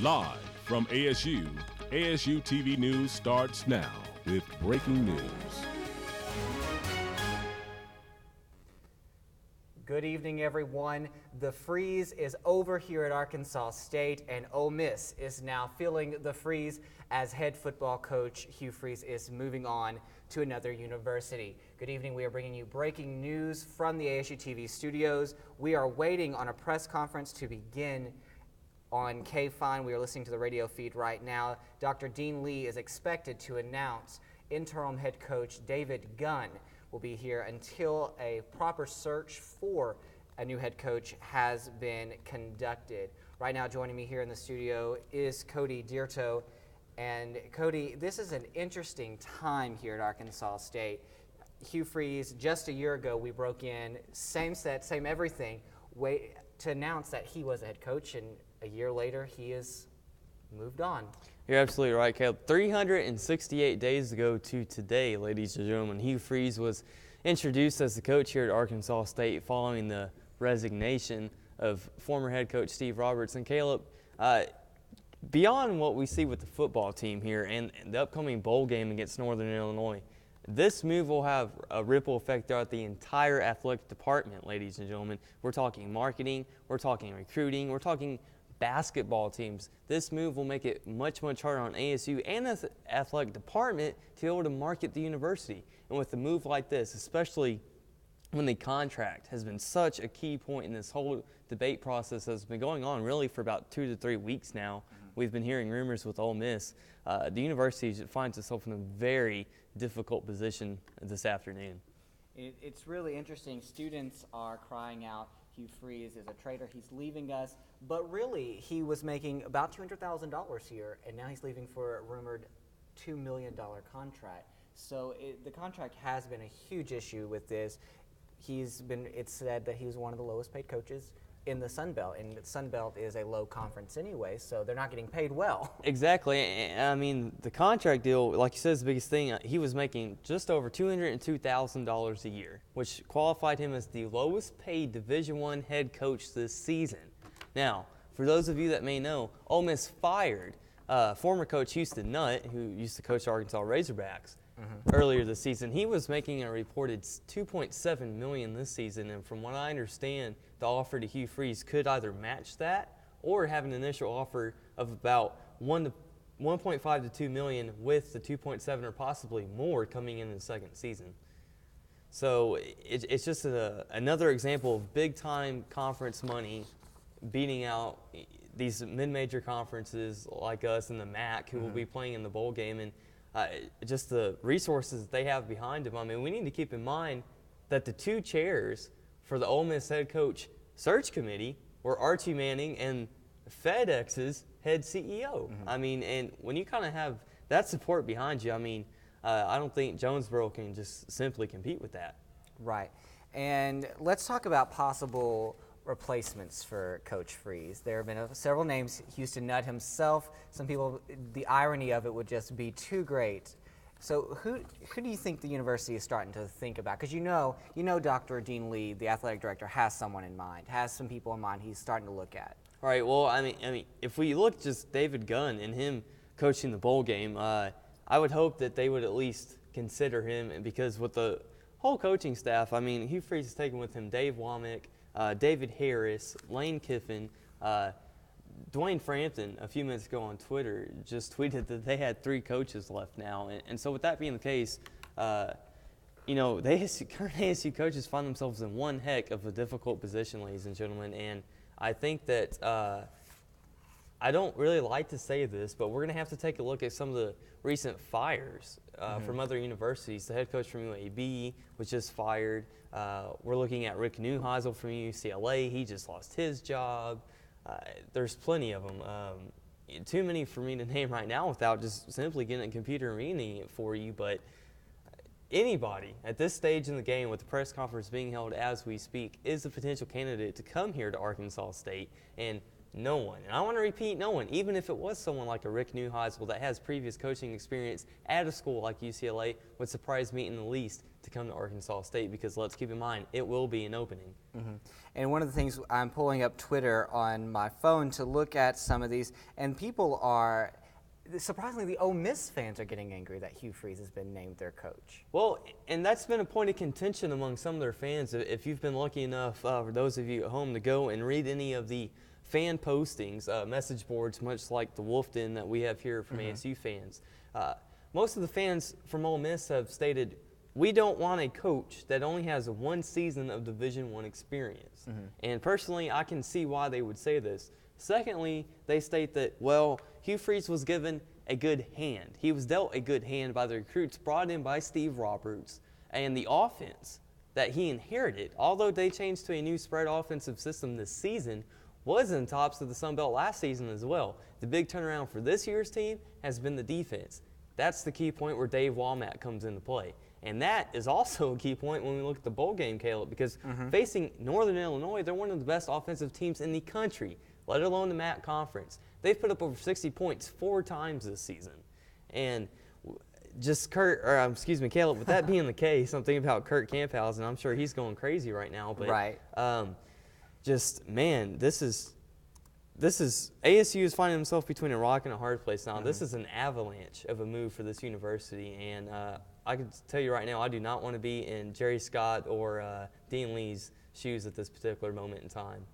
Live from ASU, ASU-TV News starts now with breaking news. Good evening, everyone. The freeze is over here at Arkansas State, and Ole Miss is now feeling the freeze as head football coach Hugh Freeze is moving on to another university. Good evening. We are bringing you breaking news from the ASU-TV studios. We are waiting on a press conference to begin on K-Fine. We are listening to the radio feed right now. Dr. Dean Lee is expected to announce interim head coach David Gunn will be here until a proper search for a new head coach has been conducted. Right now joining me here in the studio is Cody Dertow. And Cody, this is an interesting time here at Arkansas State. Hugh Freeze, just a year ago, we broke in, same set, same everything, to announce that he was a head coach, and a year later, he has moved on. You're absolutely right, Caleb. 368 days ago to today, ladies and gentlemen, Hugh Freeze was introduced as the coach here at Arkansas State following the resignation of former head coach Steve Roberts. And Caleb, beyond what we see with the football team here and the upcoming bowl game against Northern Illinois, this move will have a ripple effect throughout the entire athletic department, ladies and gentlemen. We're talking marketing, we're talking recruiting, we're talking basketball teams. This move will make it much, much harder on ASU and the athletic department to be able to market the university. And with a move like this, especially when the contract has been such a key point in this whole debate process that's been going on really for about 2 to 3 weeks now. We've been hearing rumors with Ole Miss. The university finds itself in a very difficult position this afternoon. It's really interesting. Students are crying out, Hugh Freeze is a traitor, he's leaving us. But really, he was making about $200,000 here, and now he's leaving for a rumored $2 million contract. So the contract has been a huge issue with this. It's said that he's one of the lowest paid coaches in the Sun Belt, and the Sun Belt is a low conference anyway, so they're not getting paid well. Exactly. I mean, the contract deal, like you said, is the biggest thing. He was making just over $202,000 a year, which qualified him as the lowest paid Division I head coach this season. Now, for those of you that may know, Ole Miss fired former coach Houston Nutt, who used to coach Arkansas Razorbacks, earlier this season. He was making a reported $2.7 million this season, and from what I understand, the offer to Hugh Freeze could either match that or have an initial offer of about $1.5 to $2 million with the 2.7 or possibly more coming in the second season. So it's just another example of big-time conference money beating out these mid-major conferences like us and the MAC who will be playing in the bowl game, and just the resources that they have behind them. I mean, we need to keep in mind that the two chairs for the Ole Miss head coach search committee were Archie Manning and FedEx's head CEO. I mean, and when you kind of have that support behind you, I mean, I don't think Jonesboro can just simply compete with that. Right. And let's talk about possible replacements for Coach Freeze. There have been several names. Houston Nutt himself. Some people, the irony of it would just be too great. So who do you think the university is starting to think about? Because you know Dr. Dean Lee, the athletic director, has someone in mind, has some people in mind he's starting to look at. All right. Well, I mean, if we look just David Gunn and him coaching the bowl game, I would hope that they would at least consider him, because with the whole coaching staff, I mean, Hugh Freeze has taken with him Dave Womack, David Harris, Lane Kiffin, Dwayne Frampton a few minutes ago on Twitter just tweeted that they had 3 coaches left now. And so with that being the case, you know, the current ASU coaches find themselves in one heck of a difficult position, ladies and gentlemen. And I think that I don't really like to say this, but we're going to have to take a look at some of the recent fires from other universities. The head coach from UAB was just fired. We're looking at Rick Neuheisel from UCLA. He just lost his job. There's plenty of them. Too many for me to name right now without just simply getting a computer and reading it for you. But anybody at this stage in the game, with the press conference being held as we speak, is a potential candidate to come here to Arkansas State. And no one, and I want to repeat, no one, even if it was someone like a Rick Neuheisel that has previous coaching experience at a school like UCLA, would surprise me in the least to come to Arkansas State, because let's keep in mind, it will be an opening. And one of the things, I'm pulling up Twitter on my phone to look at some of these, and people are, surprisingly, the Ole Miss fans are getting angry that Hugh Freeze has been named their coach. Well, and that's been a point of contention among some of their fans. If you've been lucky enough, for those of you at home, to go and read any of the fan postings, message boards, much like the Wolf Den that we have here from ASU fans, most of the fans from Ole Miss have stated, we don't want a coach that only has one season of Division I experience. And personally, I can see why they would say this. Secondly, they state that, well, Hugh Freeze was given a good hand. He was dealt a good hand by the recruits brought in by Steve Roberts, and the offense that he inherited, although they changed to a new spread offensive system this season, was in tops of the Sun Belt last season as well. The big turnaround for this year's team has been the defense. That's the key point where Dave Walmack comes into play. And that is also a key point when we look at the bowl game, Caleb, because facing Northern Illinois, they're one of the best offensive teams in the country, let alone the MAC Conference. They've put up over 60 points 4 times this season. And just Caleb, with that being the case, I'm thinking about Kurt Camphausen, and I'm sure he's going crazy right now. But this is ASU is finding himself between a rock and a hard place now. This is an avalanche of a move for this university, and I can tell you right now, I do not want to be in Jerry Scott or Dean Lee's shoes at this particular moment in time.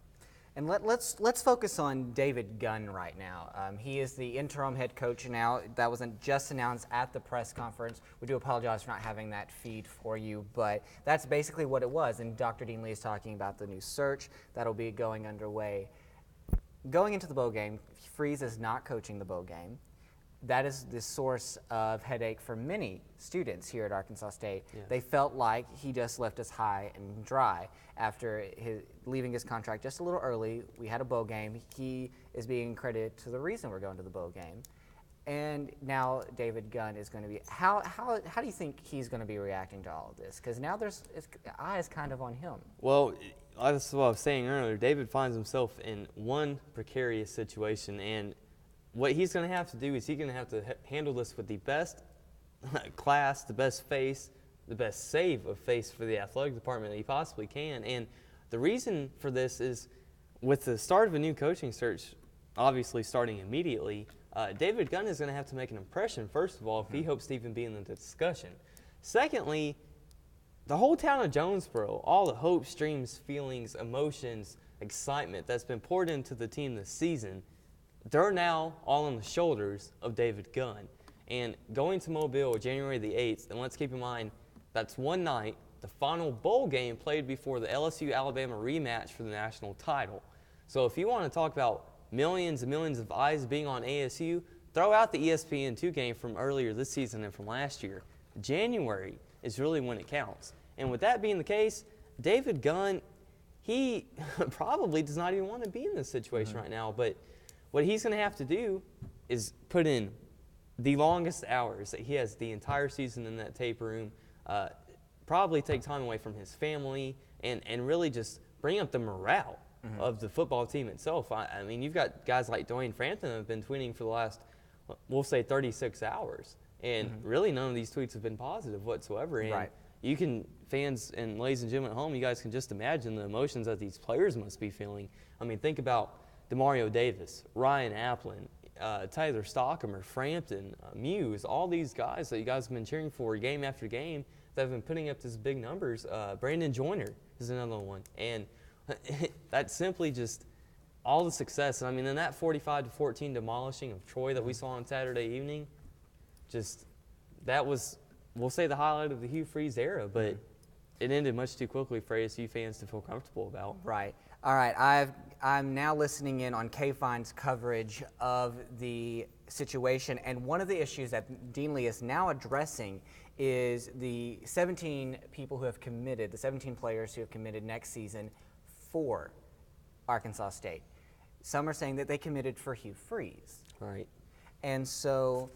And let's focus on David Gunn right now. He is the interim head coach now. That wasn't just announced at the press conference. We do apologize for not having that feed for you, but that's basically what it was. And Dr. Dean Lee is talking about the new search that'll be going underway. Going into the bowl game, Freeze is not coaching the bowl game. That is the source of headache for many students here at Arkansas State. Yeah. They felt like he just left us high and dry after leaving his contract just a little early. We had a bowl game. He is being credited to the reason we're going to the bowl game. And now David Gunn is going to be, how do you think he's going to be reacting to all of this? Because now eyes kind of on him. Well, that's what I was saying earlier. David finds himself in one precarious situation, and what he's going to have to do is he's going to have to handle this with the best class, the best face, the best save of face for the athletic department that he possibly can. And the reason for this is with the start of a new coaching search, obviously starting immediately, David Gunn is going to have to make an impression, first of all, if he hopes to even be in the discussion. Secondly, the whole town of Jonesboro, all the hopes, dreams, feelings, emotions, excitement that's been poured into the team this season, they're now all on the shoulders of David Gunn. And going to Mobile January the 8th, and let's keep in mind, that's one night, the final bowl game played before the LSU-Alabama rematch for the national title. So if you want to talk about millions and millions of eyes being on ASU, throw out the ESPN2 game from earlier this season and from last year. January is really when it counts. And with that being the case, David Gunn, he probably does not even want to be in this situation right now, but what he's going to have to do is put in the longest hours that he has the entire season in that tape room, probably take time away from his family, and really just bring up the morale of the football team itself. I mean, you've got guys like Dwayne Frampton who have been tweeting for the last, we'll say, 36 hours, and really none of these tweets have been positive whatsoever. And you can, fans and ladies and gentlemen at home, you guys can just imagine the emotions that these players must be feeling. I mean, think about Demario Davis, Ryan Applin, Tyler Stockham, Frampton, Muse, all these guys that you guys have been cheering for game after game that have been putting up these big numbers. Brandon Joyner is another one. And that's simply just all the success. And I mean, in that 45-14 demolishing of Troy that we saw on Saturday evening, just that was, we'll say, the highlight of the Hugh Freeze era, but it ended much too quickly for ASU fans to feel comfortable about. Right. All right. I'm now listening in on K-Fine's coverage of the situation, and one of the issues that Dean Lee is now addressing is the 17 people who have committed, the 17 players who have committed next season for Arkansas State. Some are saying that they committed for Hugh Freeze. Right. And so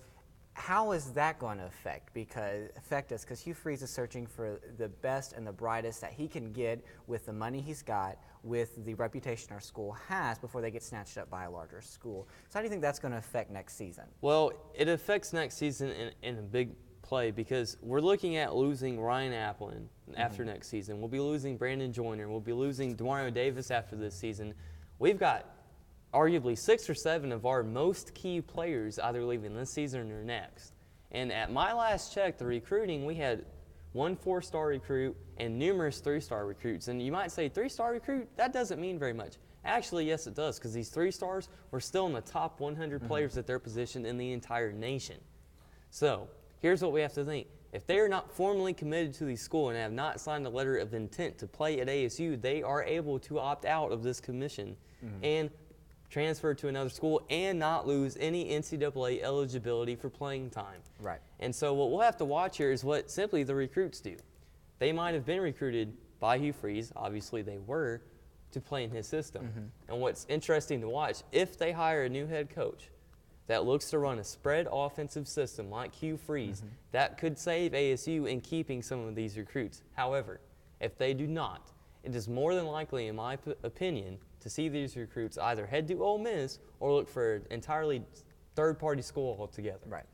how is that going to affect us? Because Hugh Freeze is searching for the best and the brightest that he can get with the money he's got, with the reputation our school has before they get snatched up by a larger school. So how do you think that's going to affect next season? Well, it affects next season in a big play, because we're looking at losing Ryan Applin after next season. We'll be losing Brandon Joyner. We'll be losing Demario Davis after this season. We've got arguably 6 or 7 of our most key players either leaving this season or next. And at my last check, the recruiting, we had 1 4-star recruit and numerous 3-star recruits. And you might say 3-star recruit, that doesn't mean very much. Actually, yes, it does, because these 3 stars were still in the top 100 players at their position in the entire nation. So here's what we have to think. If they are not formally committed to the school and have not signed a letter of intent to play at ASU, they are able to opt out of this commission and transfer to another school and not lose any NCAA eligibility for playing time. Right. And so what we'll have to watch here is what simply the recruits do. They might have been recruited by Hugh Freeze, obviously they were, to play in his system. And what's interesting to watch, if they hire a new head coach that looks to run a spread offensive system like Hugh Freeze, that could save ASU in keeping some of these recruits. However, if they do not, it is more than likely, in my opinion, to see these recruits either head to Ole Miss or look for an entirely third-party school altogether. Right.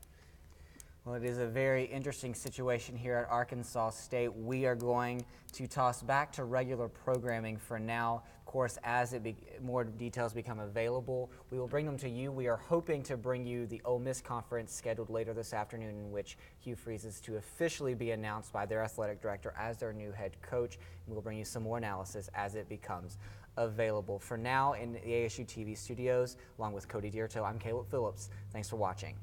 Well, it is a very interesting situation here at Arkansas State. We are going to toss back to regular programming for now. Of course, as more details become available, we will bring them to you. We are hoping to bring you the Ole Miss conference scheduled later this afternoon, in which Hugh Freeze is to officially be announced by their athletic director as their new head coach. We will bring you some more analysis as it becomes available. For now, in the ASU-TV studios, along with Cody Dertow, I'm Phillips. Thanks for watching.